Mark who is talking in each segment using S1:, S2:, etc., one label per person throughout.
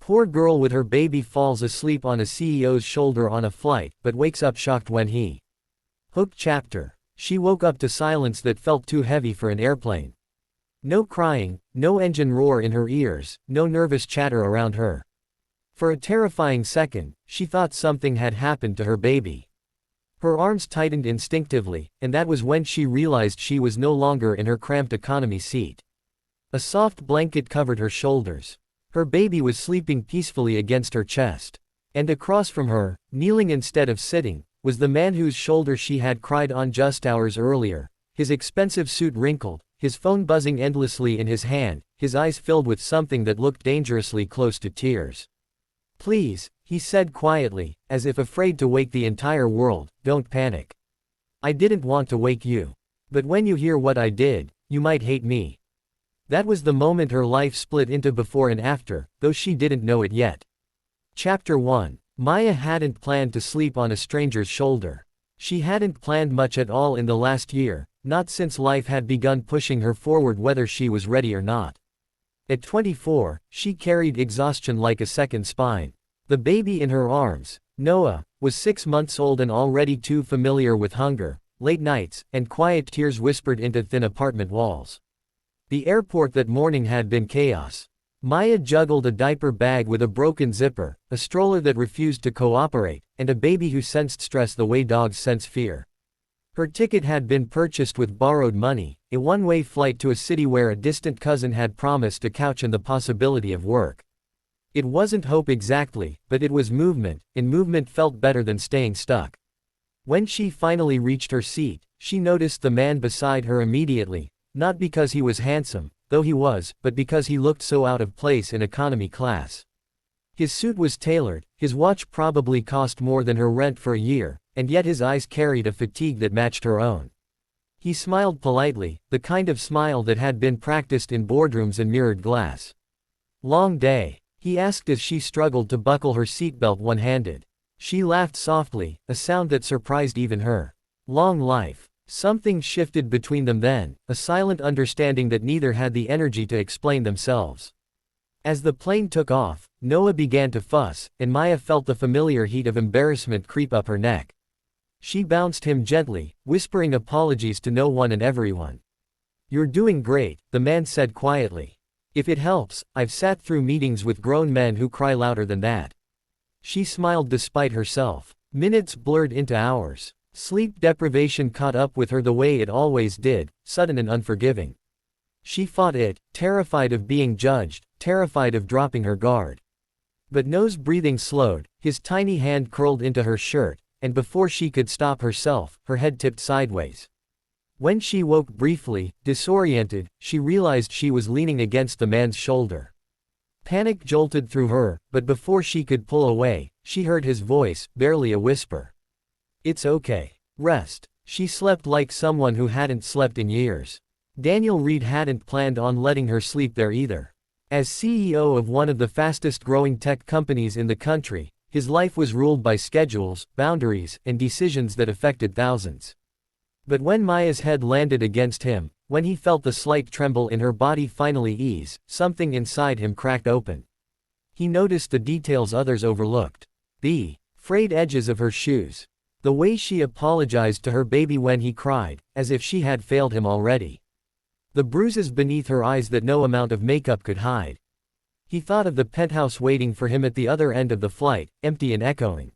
S1: poor girl with her baby falls asleep on a CEO's shoulder on a flight, but wakes up shocked when he. Hook chapter. She woke up to silence that felt too heavy for an airplane. No crying, no engine roar in her ears, no nervous chatter around her. For a terrifying second, she thought something had happened to her baby. Her arms tightened instinctively, and that was when she realized she was no longer in her cramped economy seat. A soft blanket covered her shoulders. Her baby was sleeping peacefully against her chest. And across from her, kneeling instead of sitting, was the man whose shoulder she had cried on just hours earlier, his expensive suit wrinkled, his phone buzzing endlessly in his hand, his eyes filled with something that looked dangerously close to tears. "Please," he said quietly, as if afraid to wake the entire world, "don't panic. I didn't want to wake you. But when you hear what I did, you might hate me." That was the moment her life split into before and after, though she didn't know it yet. Chapter 1. Maya hadn't planned to sleep on a stranger's shoulder. She hadn't planned much at all in the last year, not since life had begun pushing her forward whether she was ready or not. At 24, she carried exhaustion like a second spine. The baby in her arms, Noah, was 6 months old and already too familiar with hunger, late nights, and quiet tears whispered into thin apartment walls. The airport that morning had been chaos. Maya juggled a diaper bag with a broken zipper, a stroller that refused to cooperate, and a baby who sensed stress the way dogs sense fear. Her ticket had been purchased with borrowed money, a one-way flight to a city where a distant cousin had promised a couch and the possibility of work. It wasn't hope exactly, but it was movement, and movement felt better than staying stuck. When she finally reached her seat, she noticed the man beside her immediately, not because he was handsome, though he was, but because he looked so out of place in economy class. His suit was tailored, his watch probably cost more than her rent for a year, and yet his eyes carried a fatigue that matched her own. He smiled politely, the kind of smile that had been practiced in boardrooms and mirrored glass. "Long day?" he asked as she struggled to buckle her seatbelt one-handed. She laughed softly, a sound that surprised even her. "Long life." Something shifted between them then, a silent understanding that neither had the energy to explain themselves. As the plane took off, Noah began to fuss, and Maya felt the familiar heat of embarrassment creep up her neck. She bounced him gently, whispering apologies to no one and everyone. "You're doing great," the man said quietly. "If it helps, I've sat through meetings with grown men who cry louder than that." She smiled despite herself. Minutes blurred into hours. Sleep deprivation caught up with her the way it always did, sudden and unforgiving. She fought it, terrified of being judged, terrified of dropping her guard. But Noah's breathing slowed, his tiny hand curled into her shirt, and before she could stop herself, her head tipped sideways. When she woke briefly, disoriented, she realized she was leaning against the man's shoulder. Panic jolted through her, but before she could pull away, she heard his voice, barely a whisper. "It's okay. Rest." She slept like someone who hadn't slept in years. Daniel Reed hadn't planned on letting her sleep there either. As CEO of one of the fastest-growing tech companies in the country, his life was ruled by schedules, boundaries, and decisions that affected thousands. But when Maya's head landed against him, when he felt the slight tremble in her body finally ease, something inside him cracked open. He noticed the details others overlooked. The frayed edges of her shoes. The way she apologized to her baby when he cried, as if she had failed him already. The bruises beneath her eyes that no amount of makeup could hide. He thought of the penthouse waiting for him at the other end of the flight, empty and echoing.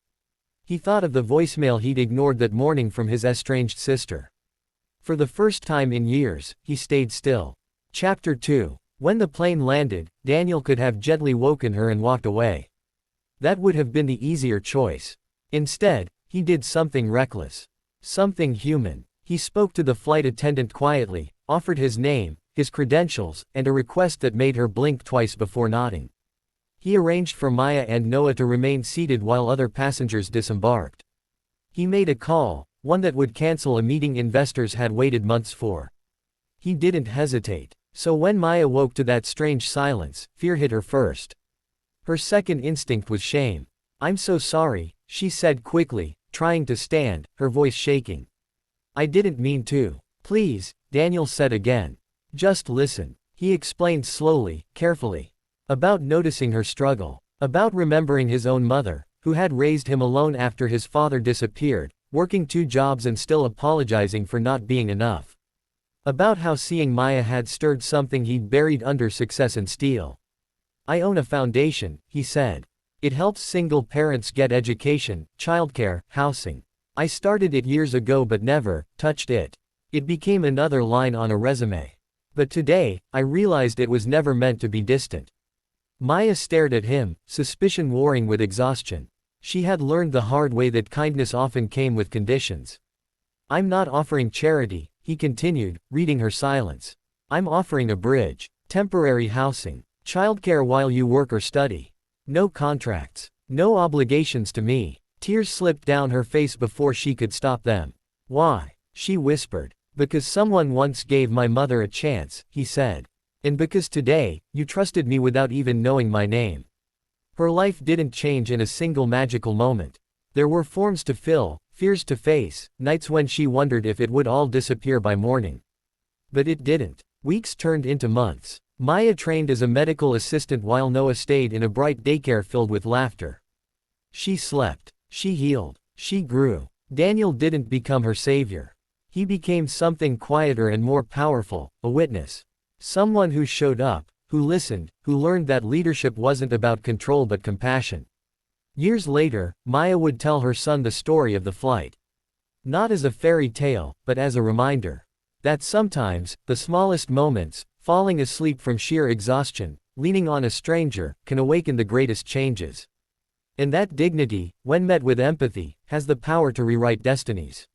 S1: He thought of the voicemail he'd ignored that morning from his estranged sister. For the first time in years, he stayed still. Chapter 2. When the plane landed, Daniel could have gently woken her and walked away. That would have been the easier choice. Instead, he did something reckless. Something human. He spoke to the flight attendant quietly, offered his name, his credentials, and a request that made her blink twice before nodding. He arranged for Maya and Noah to remain seated while other passengers disembarked. He made a call, one that would cancel a meeting investors had waited months for. He didn't hesitate. So when Maya woke to that strange silence, fear hit her first. Her second instinct was shame. "I'm so sorry," she said quickly, trying to stand, her voice shaking. "I didn't mean to." "Please," Daniel said again. "Just listen." He explained slowly, carefully. About noticing her struggle. About remembering his own mother, who had raised him alone after his father disappeared, working 2 jobs and still apologizing for not being enough. About how seeing Maya had stirred something he'd buried under success and steel. I own a foundation, he said. It helps single parents get education, childcare, housing. I started it years ago but never touched it. It became another line on a resume. But today, I realized it was never meant to be distant. Maya stared at him, suspicion warring with exhaustion. She had learned the hard way that kindness often came with conditions. I'm not offering charity, he continued, reading her silence. I'm offering a bridge, temporary housing, childcare while you work or study. No contracts, no obligations to me. Tears slipped down her face before she could stop them. Why? She whispered. Because someone once gave my mother a chance, he said. And because today, you trusted me without even knowing my name. Her life didn't change in a single magical moment. There were forms to fill, fears to face, nights when she wondered if it would all disappear by morning. But it didn't. Weeks turned into months. Maya trained as a medical assistant while Noah stayed in a bright daycare filled with laughter. She slept. She healed. She grew. Daniel didn't become her savior. He became something quieter and more powerful, a witness. Someone who showed up, who listened, who learned that leadership wasn't about control but compassion. Years later, Maya would tell her son the story of the flight. Not as a fairy tale, but as a reminder. That sometimes, the smallest moments, falling asleep from sheer exhaustion, leaning on a stranger, can awaken the greatest changes. And that dignity, when met with empathy, has the power to rewrite destinies.